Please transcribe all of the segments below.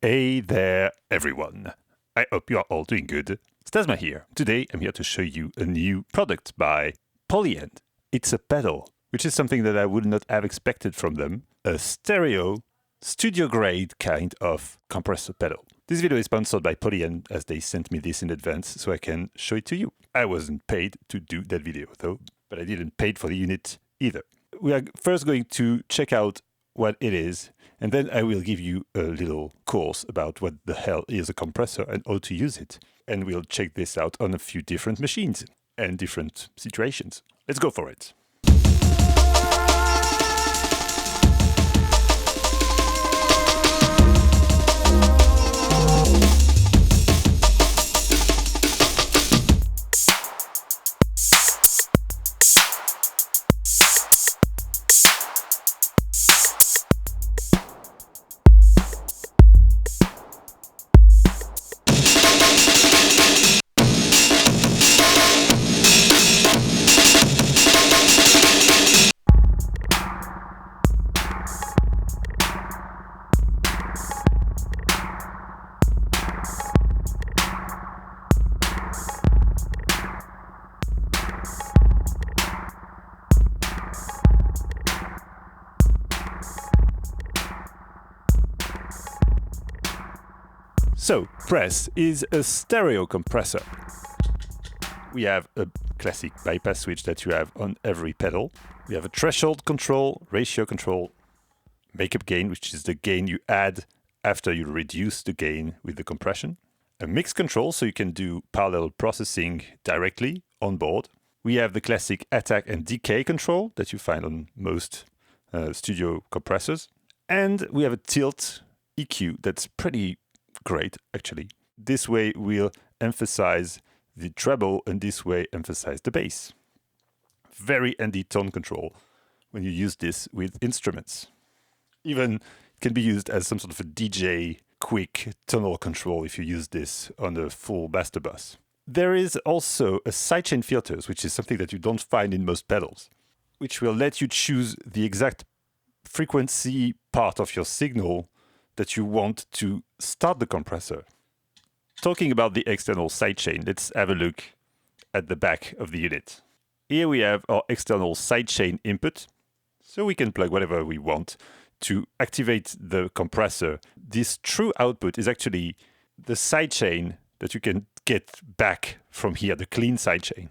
Hey there, everyone. I hope you are all doing good. Stazma here. Today, I'm here to show you a new product by Polyend. It's a pedal, which is something that I would not have expected from them. A stereo, studio-grade kind of compressor pedal. This video is sponsored by Polyend, as they sent me this in advance, so I can show it to you. I wasn't paid to do that video, though, but I didn't pay for the unit either. We are first going to check out what it is, and then I will give you a little course about what the hell is a compressor and how to use it. And we'll check this out on a few different machines and different situations. Let's go for it. So, Press is a stereo compressor. We have a classic bypass switch that you have on every pedal. We have a threshold control, ratio control, makeup gain, which is the gain you add after you reduce the gain with the compression. A mix control, so you can do parallel processing directly on board. We have the classic attack and decay control that you find on most studio compressors. And we have a tilt EQ that's pretty great, actually. This way we'll emphasize the treble and this way emphasize the bass. Very handy tone control when you use this with instruments. Even it can be used as some sort of a DJ quick tonal control if you use this on a full master bus. There is also a sidechain filters, which is something that you don't find in most pedals, which will let you choose the exact frequency part of your signal that you want to start the compressor. Talking about the external sidechain, let's have a look at the back of the unit. Here we have our external sidechain input, so we can plug whatever we want to activate the compressor. This true output is actually the sidechain that you can get back from here, the clean sidechain.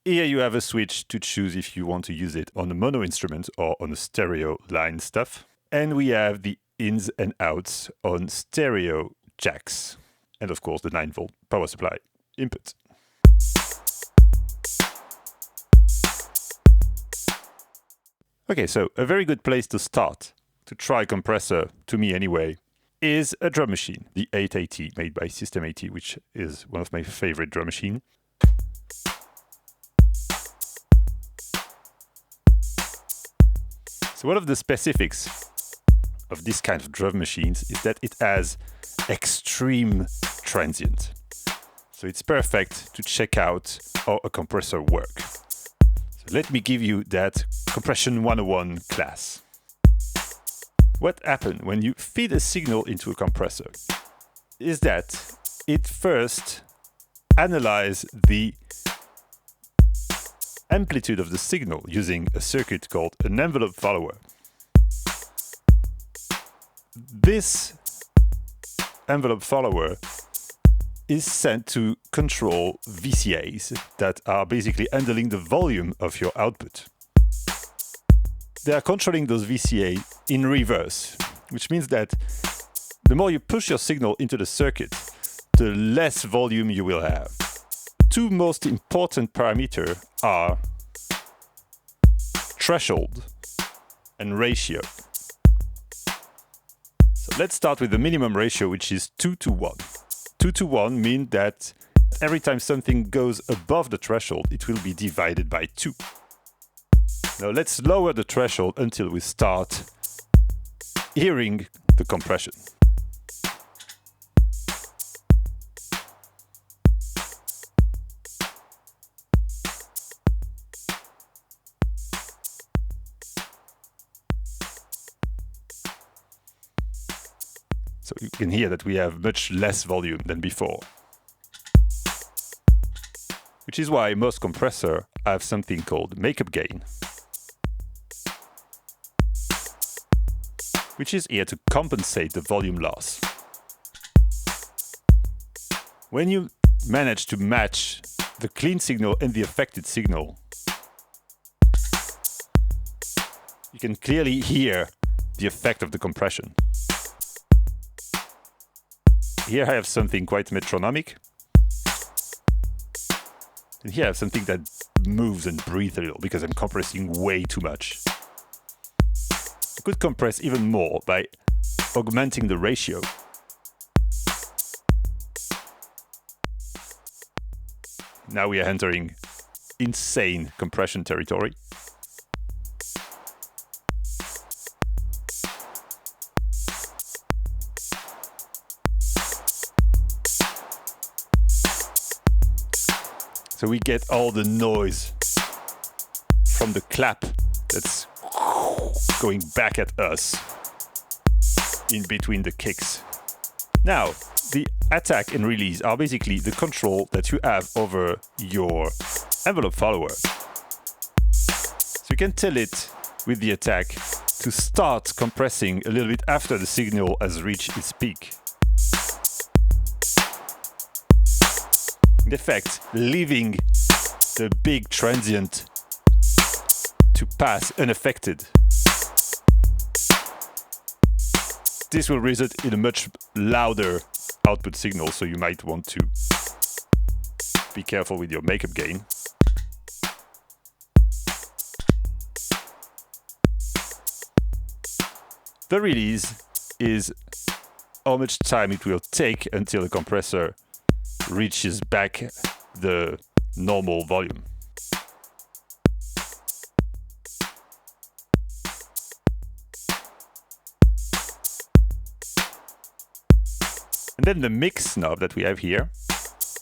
Here you have a switch to choose if you want to use it on a mono instrument or on a stereo line stuff. And we have the ins and outs on stereo jacks. And of course the 9-volt power supply input. Okay, so a very good place to start, to try compressor, to me anyway, is a drum machine. The 880 made by System 80, which is one of my favorite drum machines. So one of the specifics of this kind of drum machines is that it has extreme transient. So it's perfect to check out how a compressor works. So let me give you that compression 101 class. What happens when you feed a signal into a compressor is that it first analyzes the amplitude of the signal using a circuit called an envelope follower. This envelope follower is sent to control VCAs that are basically handling the volume of your output. They are controlling those VCA in reverse, which means that the more you push your signal into the circuit, the less volume you will have. Two most important parameters are threshold and ratio. So let's start with the minimum ratio, which is 2:1. 2:1 means that every time something goes above the threshold, it will be divided by 2. Now let's lower the threshold until we start hearing the compression. So you can hear that we have much less volume than before. Which is why most compressors have something called makeup gain, which is here to compensate the volume loss. When you manage to match the clean signal and the affected signal, you can clearly hear the effect of the compression. Here I have something quite metronomic. And here I have something that moves and breathes a little because I'm compressing way too much. I could compress even more by augmenting the ratio. Now we are entering insane compression territory. So we get all the noise from the clap that's going back at us in between the kicks. Now, the attack and release are basically the control that you have over your envelope follower. So you can tell it with the attack to start compressing a little bit after the signal has reached its peak. In effect, leaving the big transient to pass unaffected. This will result in a much louder output signal, so you might want to be careful with your makeup gain. The release is how much time it will take until the compressor reaches back the normal volume. And then the mix knob that we have here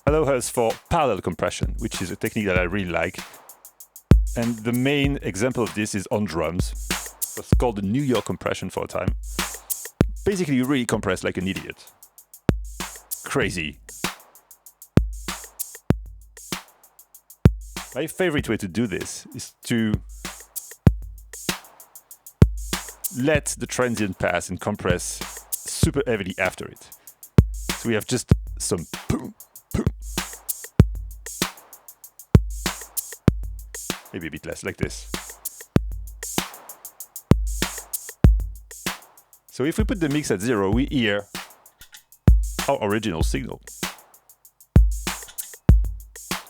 allows us for parallel compression, which is a technique that I really like. And the main example of this is on drums. It's called the New York compression for a time. Basically, you really compress like an idiot. Crazy. My favorite way to do this is to let the transient pass and compress super heavily after it. So we have just some boom, boom. Maybe a bit less, like this. So if we put the mix at 0, we hear our original signal.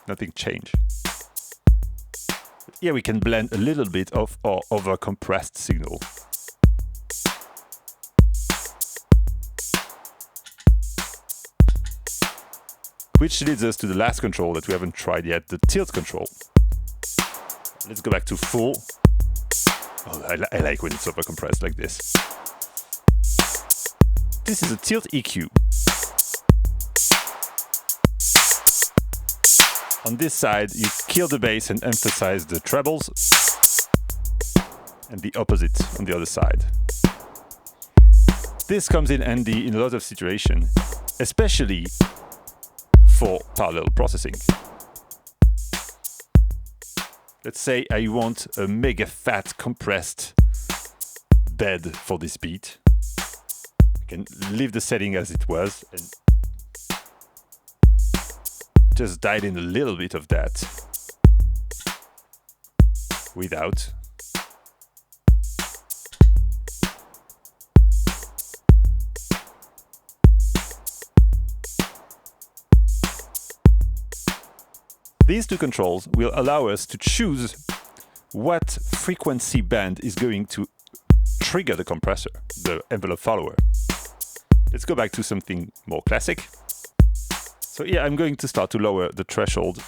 Nothing changed. Here we can blend a little bit of our over-compressed signal. Which leads us to the last control that we haven't tried yet, the tilt control. Let's go back to full. Oh, I like when it's over-compressed like this. This is a tilt EQ. On this side, you kill the bass and emphasize the trebles, and the opposite on the other side. This comes in handy in a lot of situations, especially for parallel processing. Let's say I want a mega fat compressed bed for this beat. I can leave the setting as it was and just dial in a little bit of that without. These two controls will allow us to choose what frequency band is going to trigger the compressor, the envelope follower. Let's go back to something more classic. So here I'm going to start to lower the threshold.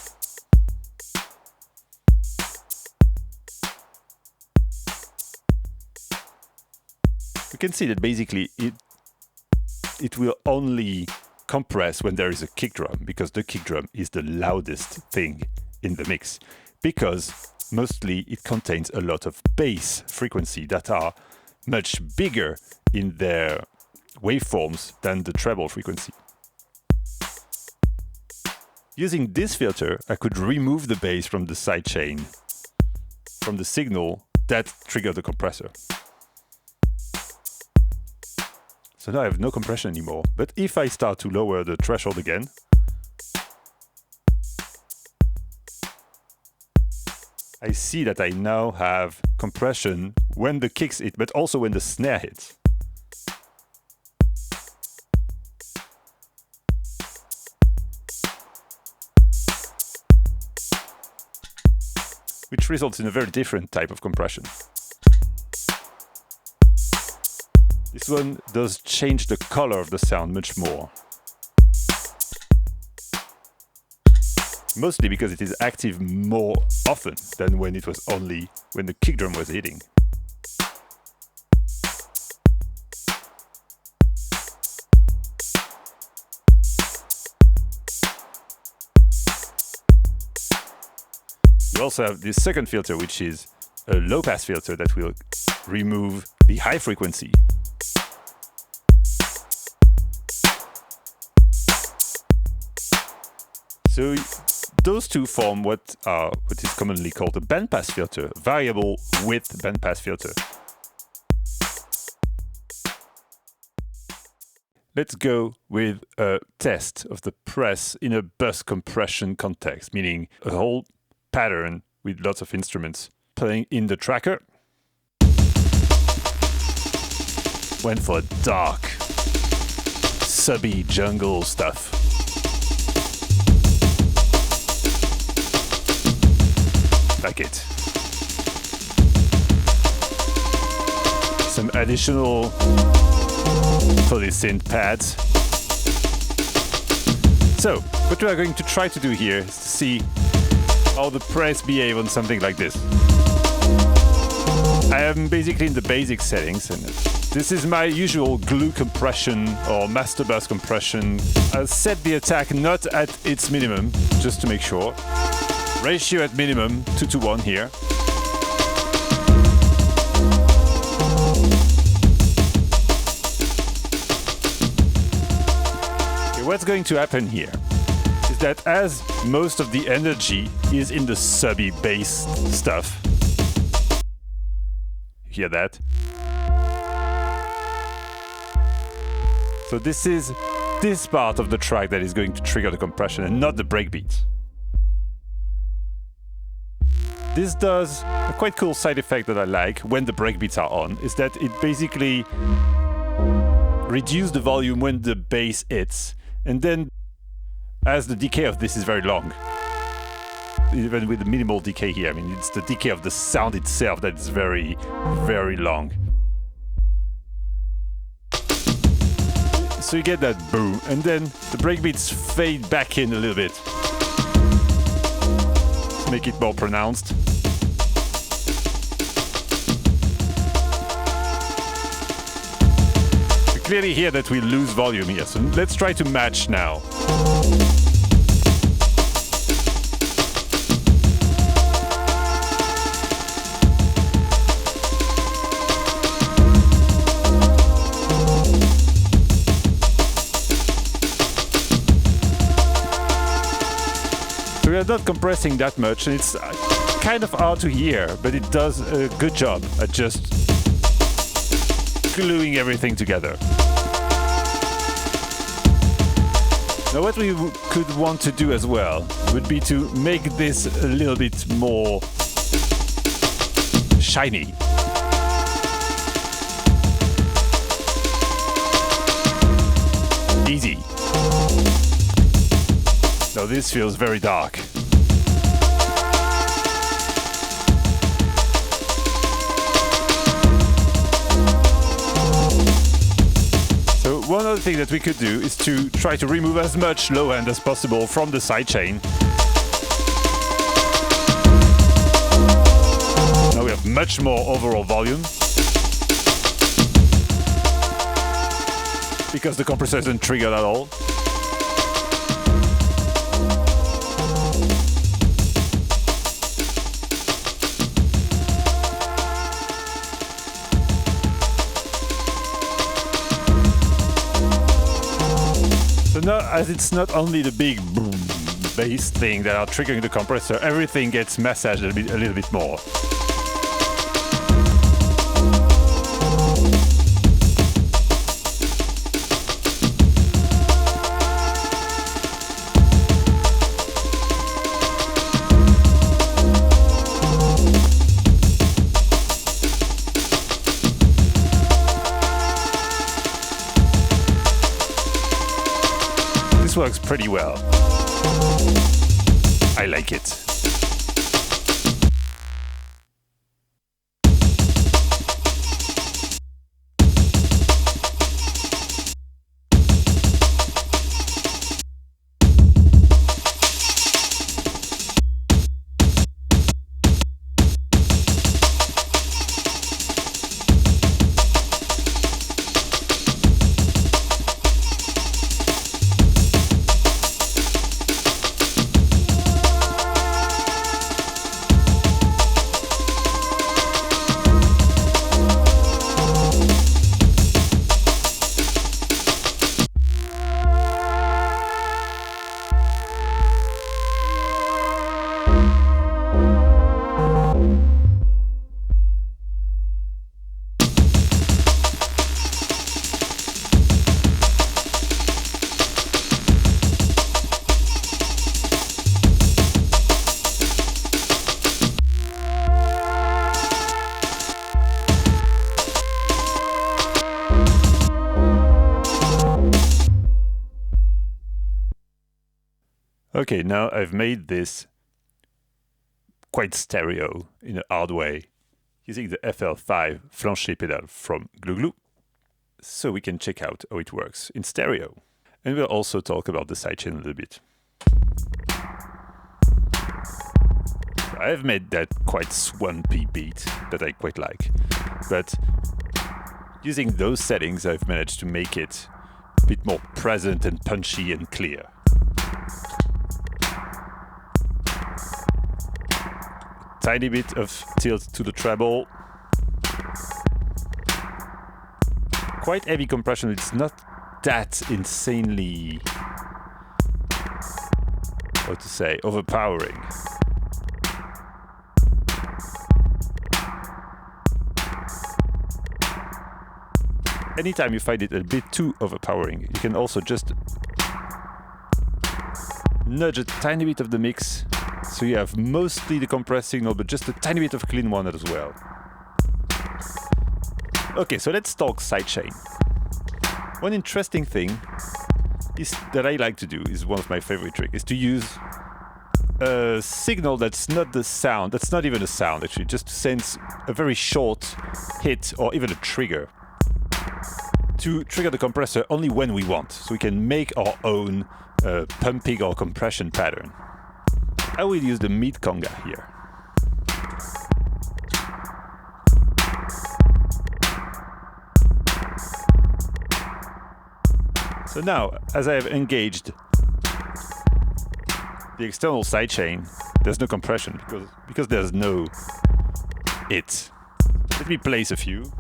You can see that basically it will only compress when there is a kick drum, because the kick drum is the loudest thing in the mix, because mostly it contains a lot of bass frequency that are much bigger in their waveforms than the treble frequency. Using this filter, I could remove the bass from the sidechain, from the signal that triggered the compressor. So now I have no compression anymore. But if I start to lower the threshold again, I see that I now have compression when the kicks hit, but also when the snare hits. Which results in a very different type of compression. This one does change the color of the sound much more. Mostly because it is active more often than when it was only when the kick drum was hitting. You also have this second filter, which is a low-pass filter that will remove the high frequency. So those two form what is commonly called a bandpass filter, variable width bandpass filter. Let's go with a test of the press in a bus compression context, meaning a whole pattern with lots of instruments playing in the tracker. Went for dark, subby jungle stuff. Like it. Some additional polysynth pads. So, what we are going to try to do here is to see how the press behave on something like this. I am basically in the basic settings, and this is my usual glue compression or master bus compression. I'll set the attack not at its minimum, just to make sure. Ratio at minimum, 2:1 here. Okay, what's going to happen here is that as most of the energy is in the subby bass stuff, you hear that? So this is this part of the track that is going to trigger the compression and not the breakbeats. This does a quite cool side effect that I like when the breakbeats are on, is that it basically reduces the volume when the bass hits, and then as the decay of this is very long, even with the minimal decay here, I mean it's the decay of the sound itself that is very, very long. So you get that boom, and then the breakbeats fade back in a little bit. Make it more pronounced. We clearly hear that we lose volume here, so let's try to match now. We are not compressing that much, and it's kind of hard to hear, but it does a good job at just gluing everything together. Now what we could want to do as well would be to make this a little bit more shiny. Easy. Now this feels very dark. So one other thing that we could do is to try to remove as much low end as possible from the sidechain. Now we have much more overall volume, because the compressor isn't triggered at all. So now, as it's not only the big boom bass thing that are triggering the compressor, everything gets massaged a little bit more. This works pretty well. I like it. Okay, now I've made this quite stereo in a hard way using the FL5 flancher pedal from Glue, so we can check out how it works in stereo. And we'll also talk about the sidechain a little bit. I've made that quite swampy beat that I quite like, but using those settings I've managed to make it a bit more present and punchy and clear. Tiny bit of tilt to the treble. Quite heavy compression, it's not that insanely, how to say, overpowering. Anytime you find it a bit too overpowering, you can also just nudge a tiny bit of the mix, so you have mostly the compressed signal, but just a tiny bit of clean one as well. Okay, so let's talk sidechain. One interesting thing that I like to do, is one of my favorite tricks, is to use a signal that's not the sound, that's not even a sound actually, just to sense a very short hit or even a trigger. To trigger the compressor only when we want, so we can make our own pumping or compression pattern. I will use the mid conga here. So now, as I have engaged the external sidechain, there's no compression because there's no hit. Let me place a few.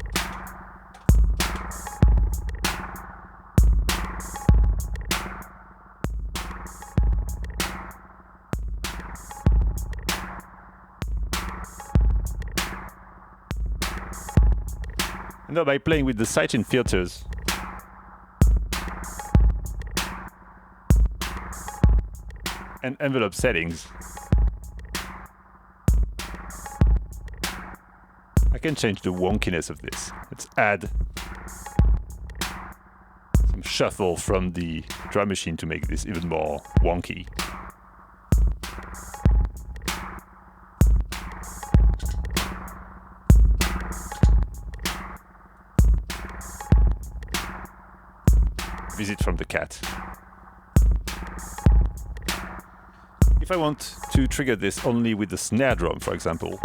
Now by playing with the sidechain filters, and envelope settings, I can change the wonkiness of this. Let's add some shuffle from the drum machine to make this even more wonky. Visit from the cat. If I want to trigger this only with the snare drum, for example,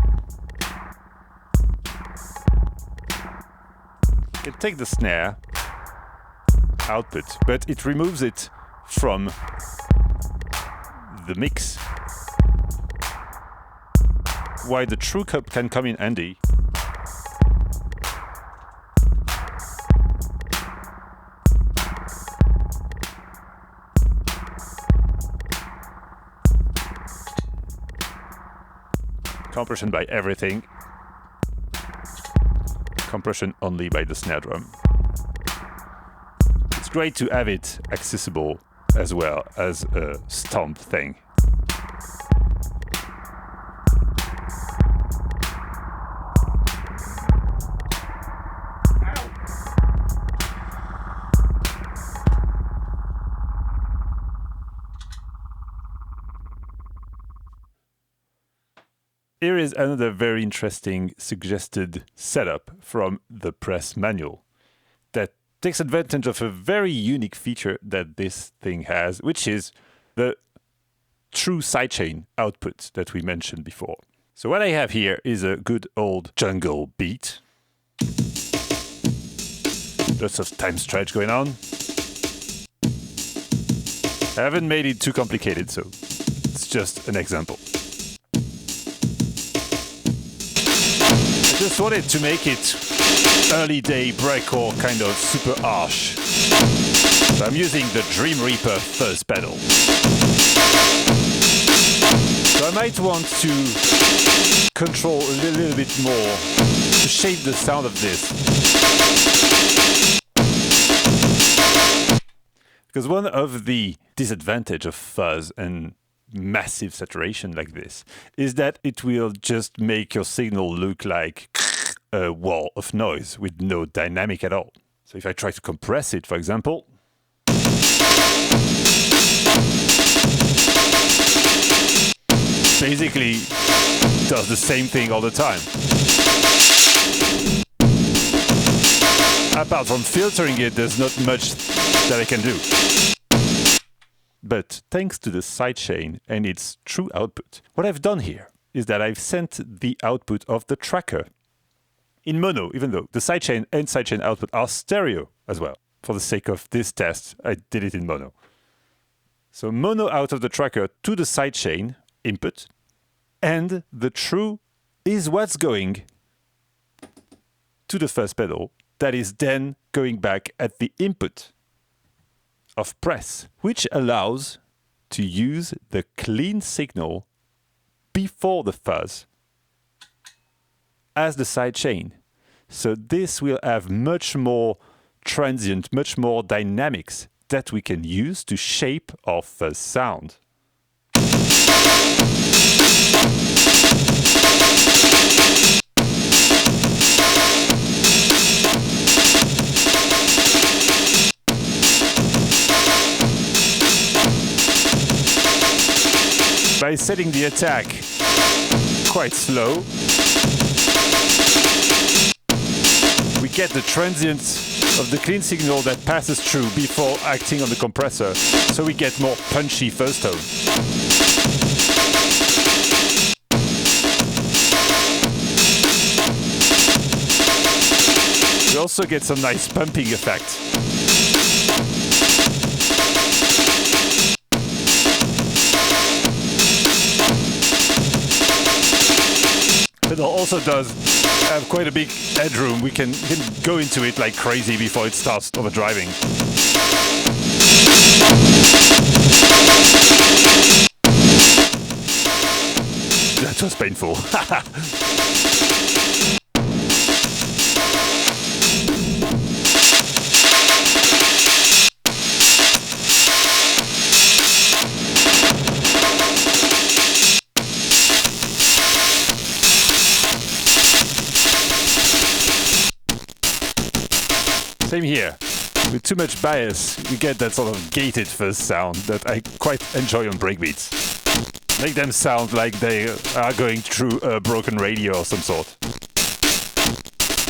I can take the snare output, but it removes it from the mix, while the true cup can come in handy. Compression by everything. Compression only by the snare drum. It's great to have it accessible as well as a stomp thing. Here is another very interesting suggested setup from the press manual that takes advantage of a very unique feature that this thing has, which is the true sidechain output that we mentioned before. So what I have here is a good old jungle beat. Lots of time stretch going on. I haven't made it too complicated, so it's just an example. Just wanted to make it early day breakcore kind of super harsh. So I'm using the Dream Reaper Fuzz pedal. So I might want to control a little bit more to shape the sound of this. Because one of the disadvantages of fuzz and massive saturation like this is that it will just make your signal look like a wall of noise with no dynamic at all. So if I try to compress it, for example, basically does the same thing all the time. Apart from filtering it, there's not much that I can do. But thanks to the sidechain and its true output, what I've done here is that I've sent the output of the tracker in mono, even though the sidechain and sidechain output are stereo as well. For the sake of this test, I did it in mono. So mono out of the tracker to the sidechain input, and the true is what's going to the first pedal that is then going back at the input of press, which allows to use the clean signal before the fuzz as the sidechain. So this will have much more transient, much more dynamics that we can use to shape our fuzz sound. By setting the attack quite slow, we get the transients of the clean signal that passes through before acting on the compressor, so we get more punchy fuzz tone. We also get some nice pumping effect. It also does have quite a big headroom. We can go into it like crazy before it starts overdriving. That was painful. Same here. With too much bias, we get that sort of gated fuzz sound that I quite enjoy on breakbeats. Make them sound like they are going through a broken radio of some sort.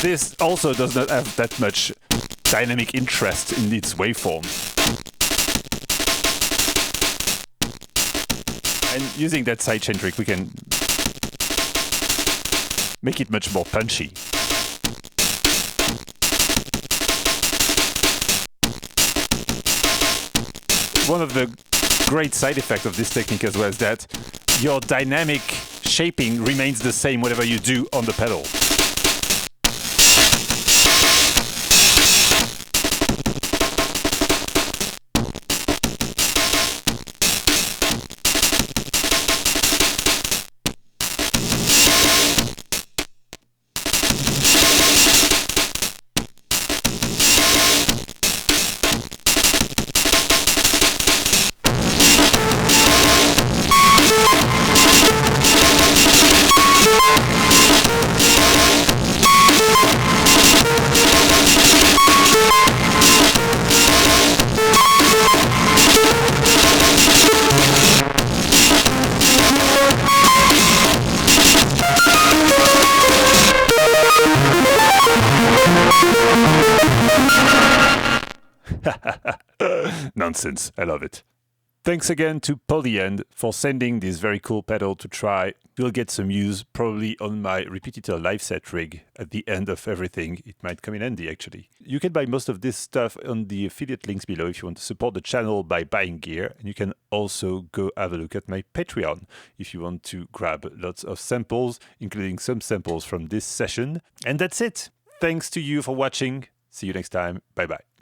This also does not have that much dynamic interest in its waveform. And using that sidechain trick, we can make it much more punchy. One of the great side effects of this technique as well is that your dynamic shaping remains the same whatever you do on the pedal. Nonsense. I love it. Thanks again to Polyend for sending this very cool pedal to try. You'll get some use probably on my Repetitor live set rig at the end of everything. It might come in handy actually. You can buy most of this stuff on the affiliate links below if you want to support the channel by buying gear. And you can also go have a look at my Patreon if you want to grab lots of samples, including some samples from this session. And that's it. Thanks to you for watching. See you next time. Bye bye.